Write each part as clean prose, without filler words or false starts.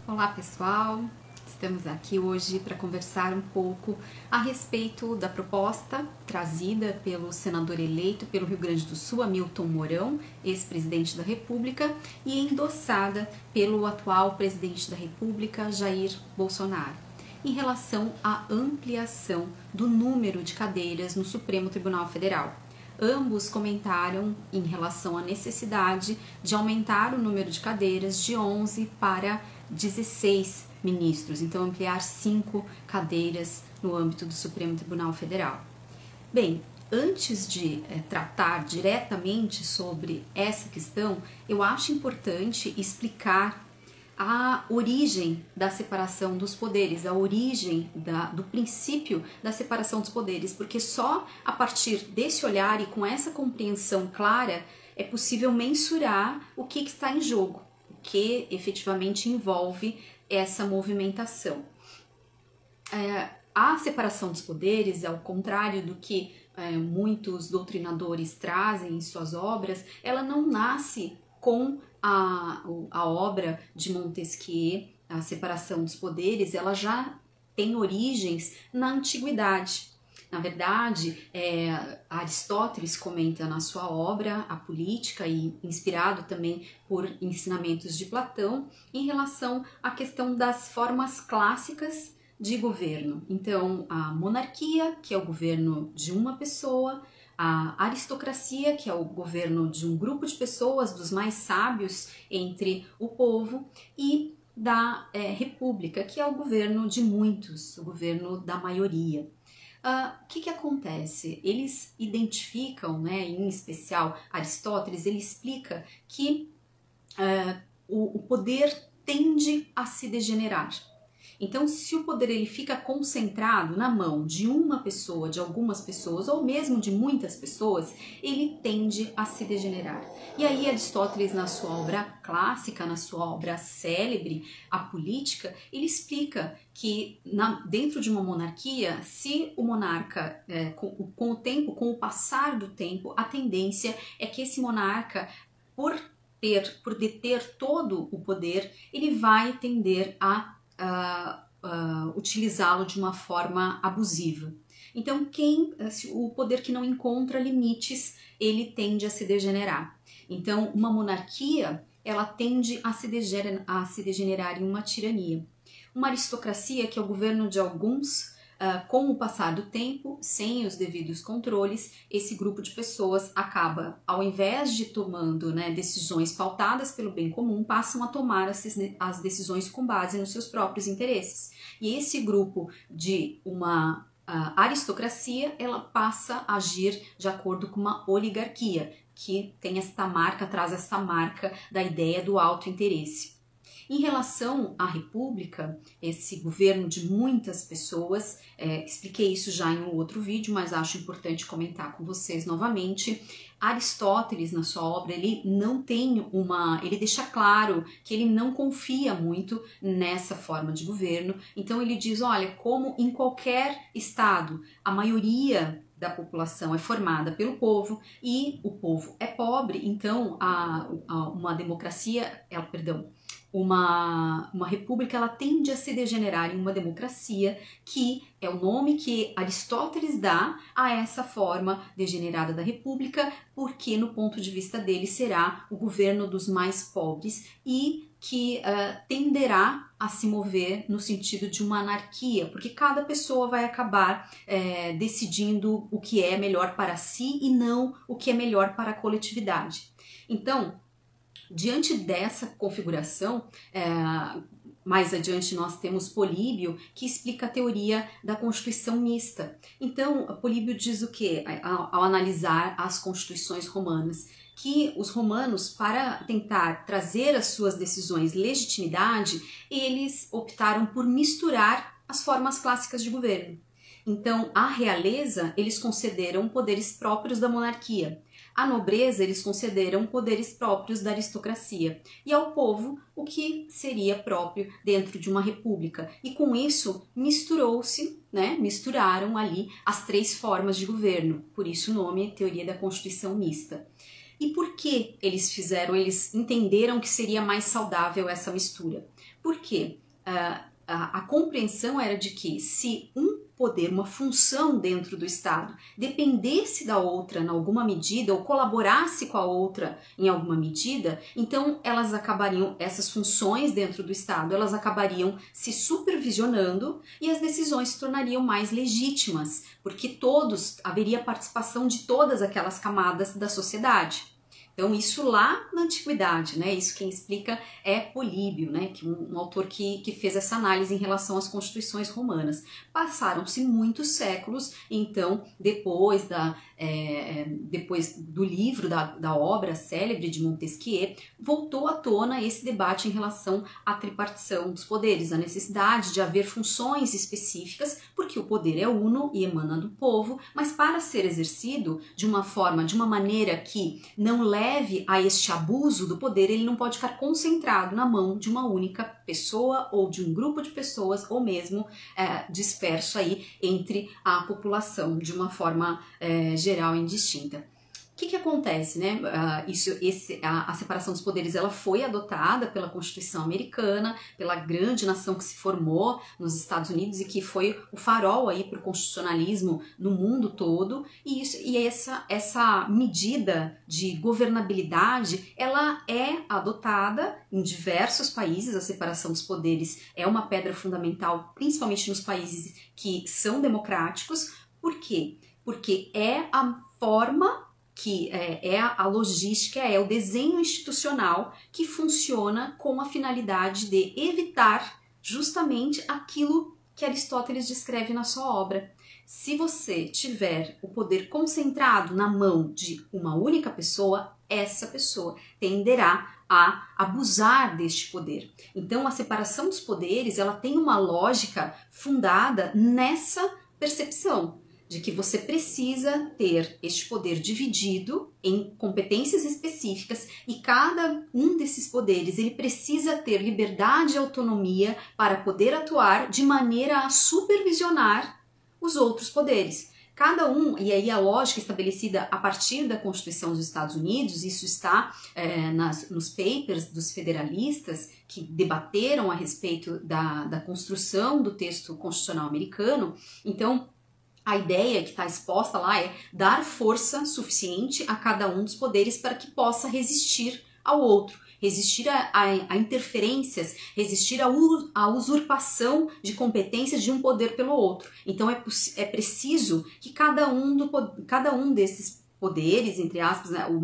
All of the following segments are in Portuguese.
Olá pessoal, estamos aqui hoje para conversar um pouco a respeito da proposta trazida pelo senador eleito pelo Rio Grande do Sul, Hamilton Mourão, ex-presidente da República, e endossada pelo atual presidente da República, Jair Bolsonaro, em relação à ampliação do número de cadeiras no Supremo Tribunal Federal. Ambos comentaram em relação à necessidade de aumentar o número de cadeiras de 11 para 16 ministros, então ampliar 5 cadeiras no âmbito do Supremo Tribunal Federal. Bem, antes de tratar diretamente sobre essa questão, eu acho importante explicar a origem da separação dos poderes, a origem do princípio da separação dos poderes, porque só a partir desse olhar e com essa compreensão clara é possível mensurar o que está em jogo, o que efetivamente envolve essa movimentação. A separação dos poderes, ao contrário do que muitos doutrinadores trazem em suas obras, ela não nasce com a obra de Montesquieu, a separação dos poderes, ela já tem origens na antiguidade. Na verdade, Aristóteles comenta na sua obra A Política, e inspirado também por ensinamentos de Platão, em relação à questão das formas clássicas de governo. Então, a monarquia, que é o governo de uma pessoa, a aristocracia, que é o governo de um grupo de pessoas, dos mais sábios entre o povo, e da república, que é o governo de muitos, o governo da maioria. O que acontece? Eles identificam, em especial Aristóteles, ele explica que o poder tende a se degenerar. Então, se o poder ele fica concentrado na mão de uma pessoa, de algumas pessoas, ou mesmo de muitas pessoas, ele tende a se degenerar. E aí Aristóteles, na sua obra clássica, na sua obra célebre, A Política, ele explica que dentro de uma monarquia, se o monarca, com o tempo, com o passar do tempo, a tendência é que esse monarca, por deter todo o poder, ele vai tender a utilizá-lo de uma forma abusiva. Então, o poder que não encontra limites, ele tende a se degenerar. Então, uma monarquia, ela tende a se degenerar em uma tirania. Uma aristocracia, que é o governo de alguns, com o passar do tempo, sem os devidos controles, esse grupo de pessoas acaba, ao invés de tomando decisões pautadas pelo bem comum, passam a tomar as decisões com base nos seus próprios interesses. E esse grupo de uma aristocracia, ela passa a agir de acordo com uma oligarquia, que tem traz essa marca da ideia do autointeresse. Em relação à república, esse governo de muitas pessoas, expliquei isso já em um outro vídeo, mas acho importante comentar com vocês novamente. Aristóteles, na sua obra, ele deixa claro que ele não confia muito nessa forma de governo. Então ele diz, olha, como em qualquer estado, a maioria da população é formada pelo povo e o povo é pobre, então uma democracia, uma república, ela tende a se degenerar em uma democracia, que é o nome que Aristóteles dá a essa forma degenerada da república, porque no ponto de vista dele será o governo dos mais pobres e que tenderá a se mover no sentido de uma anarquia, porque cada pessoa vai acabar decidindo o que é melhor para si e não o que é melhor para a coletividade. Então, diante dessa configuração, mais adiante nós temos Políbio, que explica a teoria da Constituição mista. Então, Políbio diz o quê? Ao analisar as constituições romanas, que os romanos, para tentar trazer às suas decisões legitimidade, eles optaram por misturar as formas clássicas de governo. Então, a realeza, eles concederam poderes próprios da monarquia. A nobreza, eles concederam poderes próprios da aristocracia. E ao povo, o que seria próprio dentro de uma república. E com isso, misturaram ali as 3 formas de governo. Por isso o nome Teoria da Constituição Mista. E por que eles entenderam que seria mais saudável essa mistura? Por quê? A compreensão era de que se um poder, uma função dentro do Estado, dependesse da outra em alguma medida ou colaborasse com a outra em alguma medida, então elas acabariam, essas funções dentro do Estado, elas acabariam se supervisionando e as decisões se tornariam mais legítimas, porque haveria participação de todas aquelas camadas da sociedade. Então, isso lá na antiguidade, né? Isso quem explica é Políbio, né? Que um autor que fez essa análise em relação às constituições romanas. Passaram-se muitos séculos, então, depois do livro, da obra célebre de Montesquieu, voltou à tona esse debate em relação à tripartição dos poderes, a necessidade de haver funções específicas, porque o poder é uno e emana do povo, mas para ser exercido de uma maneira que não leve a este abuso do poder, ele não pode ficar concentrado na mão de uma única pessoa ou de um grupo de pessoas, ou mesmo disperso aí entre a população de uma forma geral e indistinta. O que acontece, né? A separação dos poderes ela foi adotada pela Constituição Americana, pela grande nação que se formou nos Estados Unidos e que foi o farol aí para o constitucionalismo no mundo todo. E essa medida de governabilidade, ela é adotada em diversos países. A separação dos poderes é uma pedra fundamental, principalmente nos países que são democráticos. Por quê? Porque é a forma que é a logística, é o desenho institucional que funciona com a finalidade de evitar justamente aquilo que Aristóteles descreve na sua obra. Se você tiver o poder concentrado na mão de uma única pessoa, essa pessoa tenderá a abusar deste poder. Então, a separação dos poderes, ela tem uma lógica fundada nessa percepção de que você precisa ter este poder dividido em competências específicas e cada um desses poderes ele precisa ter liberdade e autonomia para poder atuar de maneira a supervisionar os outros poderes. Cada um, e aí a lógica estabelecida a partir da Constituição dos Estados Unidos, isso está nos papers dos federalistas que debateram a respeito da construção do texto constitucional americano. Então, a ideia que está exposta lá é dar força suficiente a cada um dos poderes para que possa resistir ao outro, resistir a interferências, resistir à usurpação de competências de um poder pelo outro. Então é preciso que cada um desses poderes, entre aspas, né, o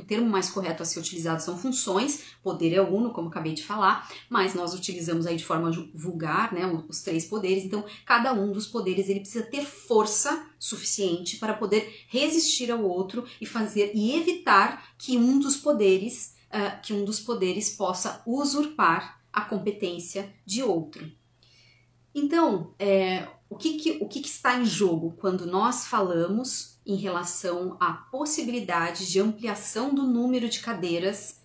termo mais correto a ser utilizado são funções, poder é uno, como acabei de falar, mas nós utilizamos aí de forma vulgar, né, os 3 poderes, então cada um dos poderes ele precisa ter força suficiente para poder resistir ao outro e evitar que um dos poderes possa usurpar a competência de outro. Então, o que está em jogo quando nós falamos em relação à possibilidade de ampliação do número de cadeiras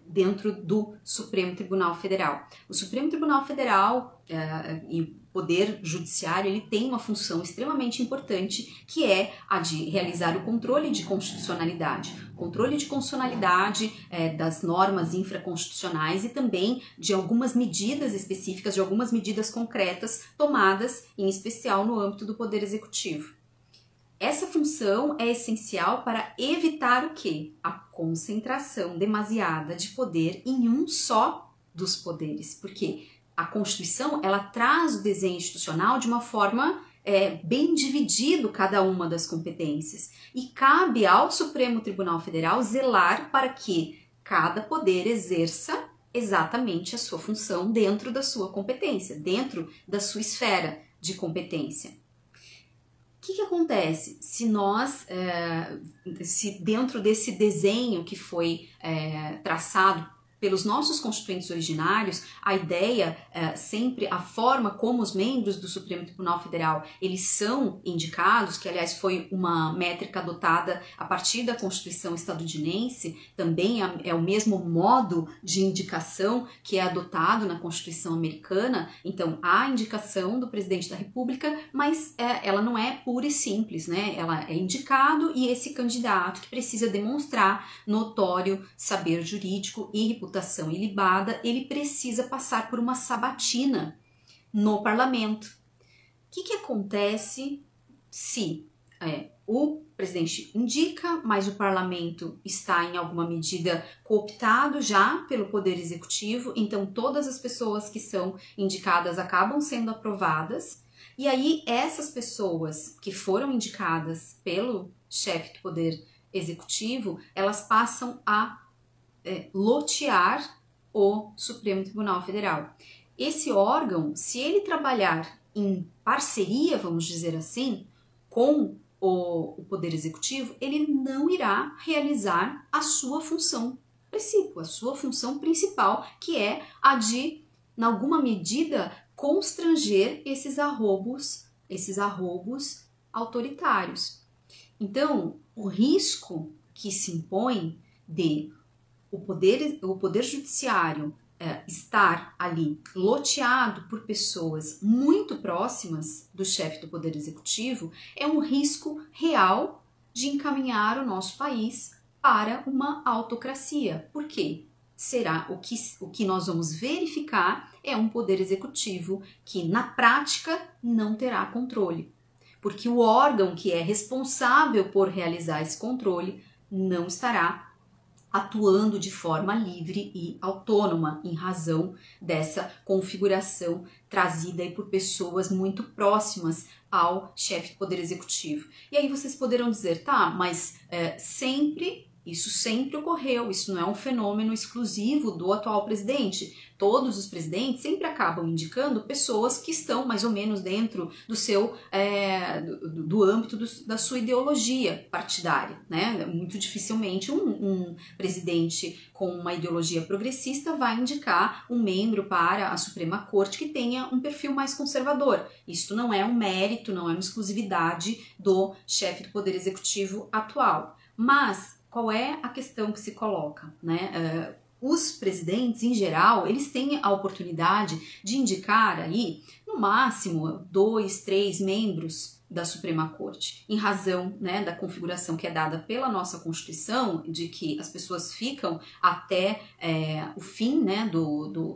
dentro do Supremo Tribunal Federal? O Supremo Tribunal Federal e o Poder Judiciário ele tem uma função extremamente importante, que é a de realizar o controle de constitucionalidade. Controle de constitucionalidade das normas infraconstitucionais e também de algumas medidas específicas, de algumas medidas concretas tomadas, em especial no âmbito do Poder Executivo. Essa função é essencial para evitar o quê? A concentração demasiada de poder em um só dos poderes. Porque a Constituição, ela traz o desenho institucional de uma forma bem dividido cada uma das competências. E cabe ao Supremo Tribunal Federal zelar para que cada poder exerça exatamente a sua função dentro da sua competência, dentro da sua esfera de competência. O que acontece se dentro desse desenho que foi traçado pelos nossos constituintes originários, a ideia, sempre a forma como os membros do Supremo Tribunal Federal eles são indicados, que aliás foi uma métrica adotada a partir da Constituição estadunidense, também é o mesmo modo de indicação que é adotado na Constituição americana. Então há a indicação do presidente da República, mas ela não é pura e simples, né? Ela é indicado e esse candidato que precisa demonstrar notório saber jurídico e imputação ilibada, ele precisa passar por uma sabatina no parlamento. O que acontece se o presidente indica, mas o parlamento está em alguma medida cooptado já pelo poder executivo, então todas as pessoas que são indicadas acabam sendo aprovadas, e aí essas pessoas que foram indicadas pelo chefe do poder executivo, elas passam a lotear o Supremo Tribunal Federal. Esse órgão, se ele trabalhar em parceria, vamos dizer assim, com o Poder Executivo, ele não irá realizar a sua função principal, a sua função principal, que é a de, em alguma medida, constranger esses arroubos autoritários. Então, o risco que se impõe de o poder judiciário estar ali loteado por pessoas muito próximas do chefe do Poder Executivo é um risco real de encaminhar o nosso país para uma autocracia. Por quê? Será o que nós vamos verificar é um Poder Executivo que, na prática, não terá controle. Porque o órgão que é responsável por realizar esse controle não estará atuando de forma livre e autônoma em razão dessa configuração trazida aí por pessoas muito próximas ao chefe do Poder Executivo. E aí vocês poderão dizer, tá, mas isso sempre ocorreu, isso não é um fenômeno exclusivo do atual presidente. Todos os presidentes sempre acabam indicando pessoas que estão mais ou menos dentro do seu do âmbito da sua ideologia partidária, né? Muito dificilmente um presidente com uma ideologia progressista vai indicar um membro para a Suprema Corte que tenha um perfil mais conservador. Isso não é um mérito, não é uma exclusividade do chefe do Poder Executivo atual. Mas qual é a questão que se coloca, né? Os presidentes, em geral, eles têm a oportunidade de indicar aí, no máximo, 2, 3 membros da Suprema Corte, em razão, né, da configuração que é dada pela nossa Constituição, de que as pessoas ficam até o fim, né,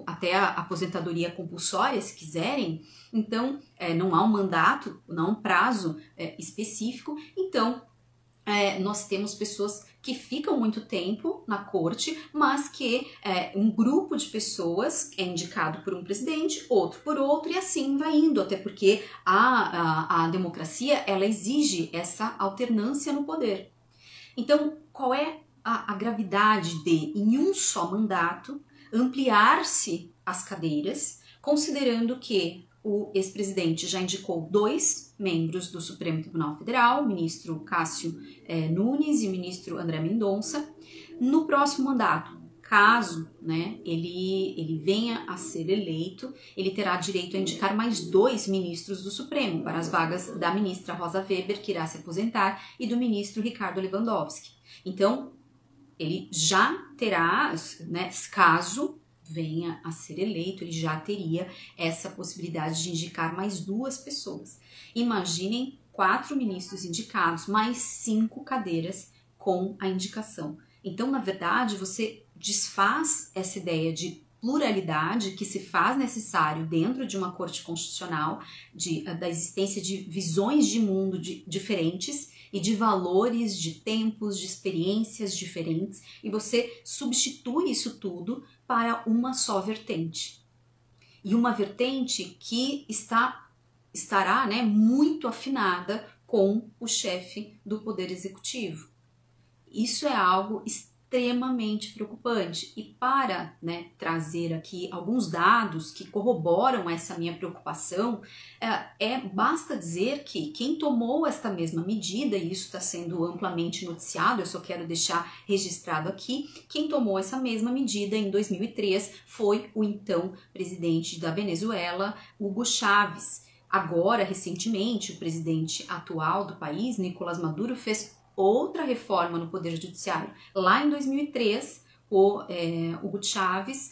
até a aposentadoria compulsória, se quiserem. Então, não há um mandato, não há um prazo específico. Então, nós temos pessoas que ficam muito tempo na corte, mas que um grupo de pessoas é indicado por um presidente, outro por outro, e assim vai indo, até porque a democracia ela exige essa alternância no poder. Então, qual é a gravidade de, em um só mandato, ampliar-se as cadeiras, considerando que o ex-presidente já indicou 2 membros do Supremo Tribunal Federal, o ministro Cássio Nunes e o ministro André Mendonça. No próximo mandato, caso, né, ele venha a ser eleito, ele terá direito a indicar mais 2 ministros do Supremo para as vagas da ministra Rosa Weber, que irá se aposentar, e do ministro Ricardo Lewandowski. Então, ele já terá, né, caso venha a ser eleito, ele já teria essa possibilidade de indicar mais 2 pessoas. Imaginem 4 ministros indicados, mais 5 cadeiras com a indicação. Então, na verdade, você desfaz essa ideia de pluralidade que se faz necessário dentro de uma corte constitucional, da existência de visões de mundo diferentes e de valores, de tempos, de experiências diferentes, e você substitui isso tudo para uma só vertente. E uma vertente que estará, né, muito afinada com o chefe do Poder Executivo. Isso é algo extremamente preocupante. E para, né, trazer aqui alguns dados que corroboram essa minha preocupação, basta dizer que quem tomou esta mesma medida, e isso está sendo amplamente noticiado, eu só quero deixar registrado aqui, quem tomou essa mesma medida em 2003 foi o então presidente da Venezuela, Hugo Chávez. Agora, recentemente, o presidente atual do país, Nicolás Maduro, fez outra reforma no Poder Judiciário. Lá em 2003, o Hugo Chávez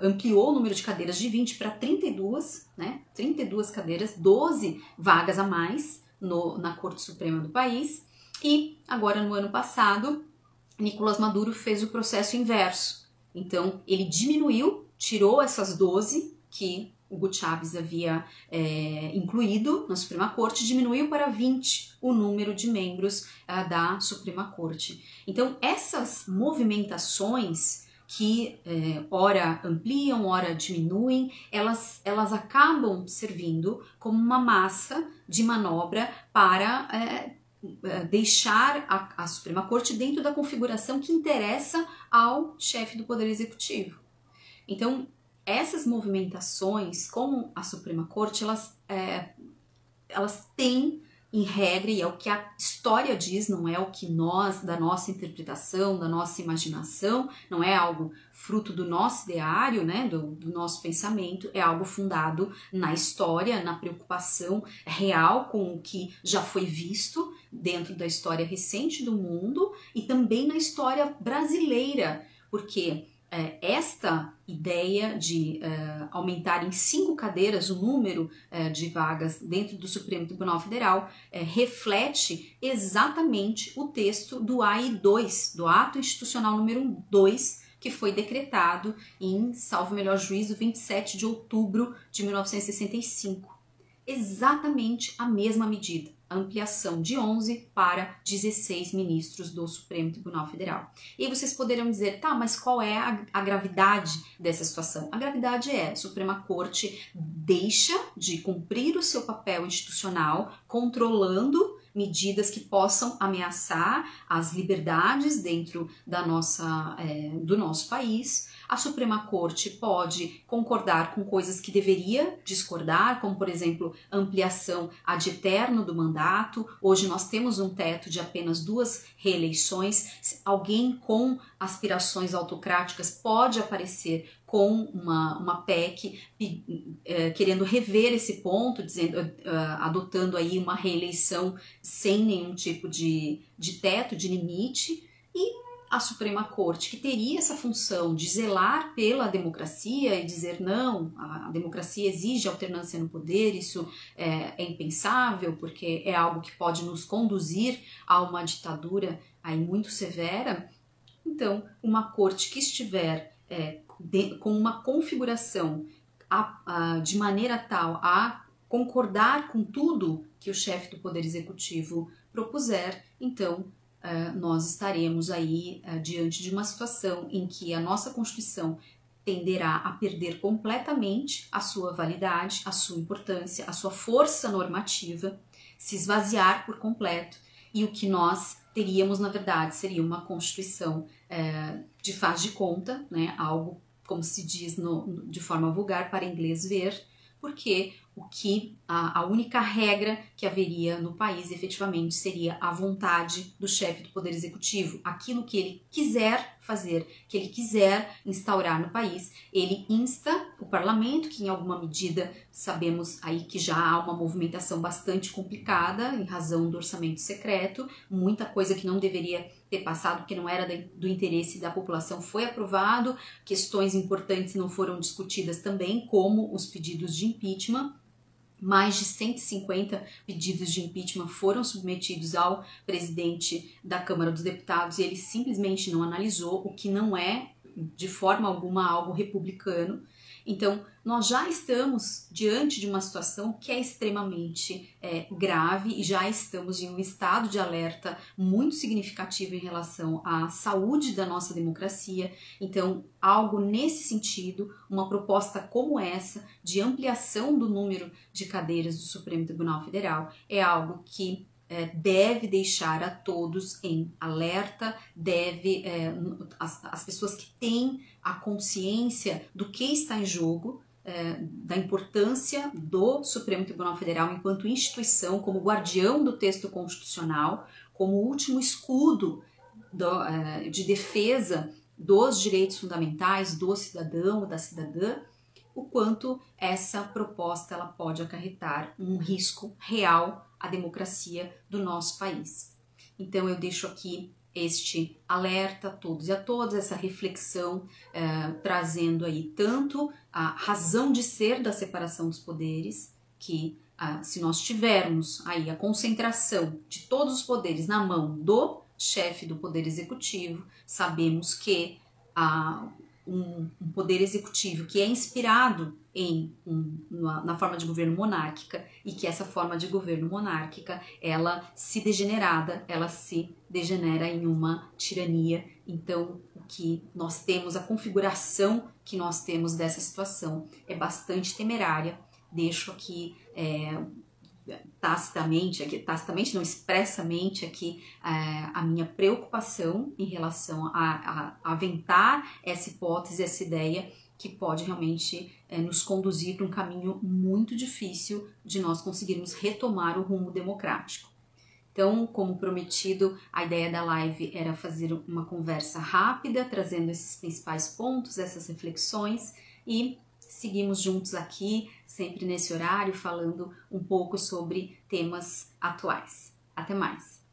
ampliou o número de cadeiras de 20 para 32, né? 32 cadeiras, 12 vagas a mais na Corte Suprema do país. E agora, no ano passado, Nicolás Maduro fez o processo inverso. Então, ele diminuiu, tirou essas 12 que Hugo Chávez havia incluído na Suprema Corte, diminuiu para 20 o número de membros da Suprema Corte. Então, essas movimentações que ora ampliam, ora diminuem, elas acabam servindo como uma massa de manobra para deixar a Suprema Corte dentro da configuração que interessa ao chefe do Poder Executivo. Então, essas movimentações com a Suprema Corte, elas têm, em regra, e é o que a história diz, não é o que nós, da nossa interpretação, da nossa imaginação, não é algo fruto do nosso ideário, né, do nosso pensamento, é algo fundado na história, na preocupação real com o que já foi visto dentro da história recente do mundo e também na história brasileira, porque esta ideia de aumentar em 5 cadeiras o número de vagas dentro do Supremo Tribunal Federal reflete exatamente o texto do AI-2, do Ato Institucional número 2, que foi decretado em, salvo melhor juízo, 27 de outubro de 1965. Exatamente a mesma medida, a ampliação de 11 para 16 ministros do Supremo Tribunal Federal. E aí vocês poderão dizer, tá, mas qual é a gravidade dessa situação? A gravidade é, a Suprema Corte deixa de cumprir o seu papel institucional, controlando medidas que possam ameaçar as liberdades dentro do nosso país. A Suprema Corte pode concordar com coisas que deveria discordar, como, por exemplo, ampliação ad eterno do mandato. Hoje nós temos um teto de apenas 2 reeleições. Alguém com aspirações autocráticas pode aparecer com uma PEC querendo rever esse ponto, adotando aí uma reeleição sem nenhum tipo de teto, de limite. E a Suprema Corte, que teria essa função de zelar pela democracia e dizer não, a democracia exige alternância no poder, isso é impensável, porque é algo que pode nos conduzir a uma ditadura aí muito severa. Então, uma corte que estiver com uma configuração de maneira tal a concordar com tudo que o chefe do Poder Executivo propuser, então nós estaremos aí diante de uma situação em que a nossa Constituição tenderá a perder completamente a sua validade, a sua importância, a sua força normativa, se esvaziar por completo, e o que nós teríamos, na verdade, seria uma Constituição de faz de conta, né? Algo, como se diz de forma vulgar, para inglês ver, porque a única regra que haveria no país efetivamente seria a vontade do chefe do Poder Executivo. Aquilo que ele quiser fazer, que ele quiser instaurar no país, ele insta o parlamento, que em alguma medida sabemos aí que já há uma movimentação bastante complicada em razão do orçamento secreto, muita coisa que não deveria ter passado, que não era do interesse da população, foi aprovado, questões importantes não foram discutidas também, como os pedidos de impeachment. Mais de 150 pedidos de impeachment foram submetidos ao presidente da Câmara dos Deputados e ele simplesmente não analisou, o que não é, de forma alguma, algo republicano. Então, nós já estamos diante de uma situação que é extremamente grave e já estamos em um estado de alerta muito significativo em relação à saúde da nossa democracia. Então, algo nesse sentido, uma proposta como essa, de ampliação do número de cadeiras do Supremo Tribunal Federal, é algo que deve deixar a todos em alerta, as pessoas que têm a consciência do que está em jogo, da importância do Supremo Tribunal Federal enquanto instituição, como guardião do texto constitucional, como último escudo de defesa dos direitos fundamentais do cidadão, da cidadã, o quanto essa proposta ela pode acarretar um risco real à democracia do nosso país. Então eu deixo aqui este alerta a todos e a todas, essa reflexão, trazendo aí tanto a razão de ser da separação dos poderes, que se nós tivermos aí a concentração de todos os poderes na mão do chefe do Poder Executivo, sabemos que um poder executivo que é inspirado na forma de governo monárquica, e que essa forma de governo monárquica, ela se degenera em uma tirania. Então, o que nós temos, a configuração que nós temos dessa situação é bastante temerária. Deixo aqui tacitamente, não expressamente aqui, a minha preocupação em relação a aventar essa hipótese, essa ideia que pode realmente nos conduzir para um caminho muito difícil de nós conseguirmos retomar o rumo democrático. Então, como prometido, a ideia da live era fazer uma conversa rápida, trazendo esses principais pontos, essas reflexões, e seguimos juntos aqui, sempre nesse horário, falando um pouco sobre temas atuais. Até mais!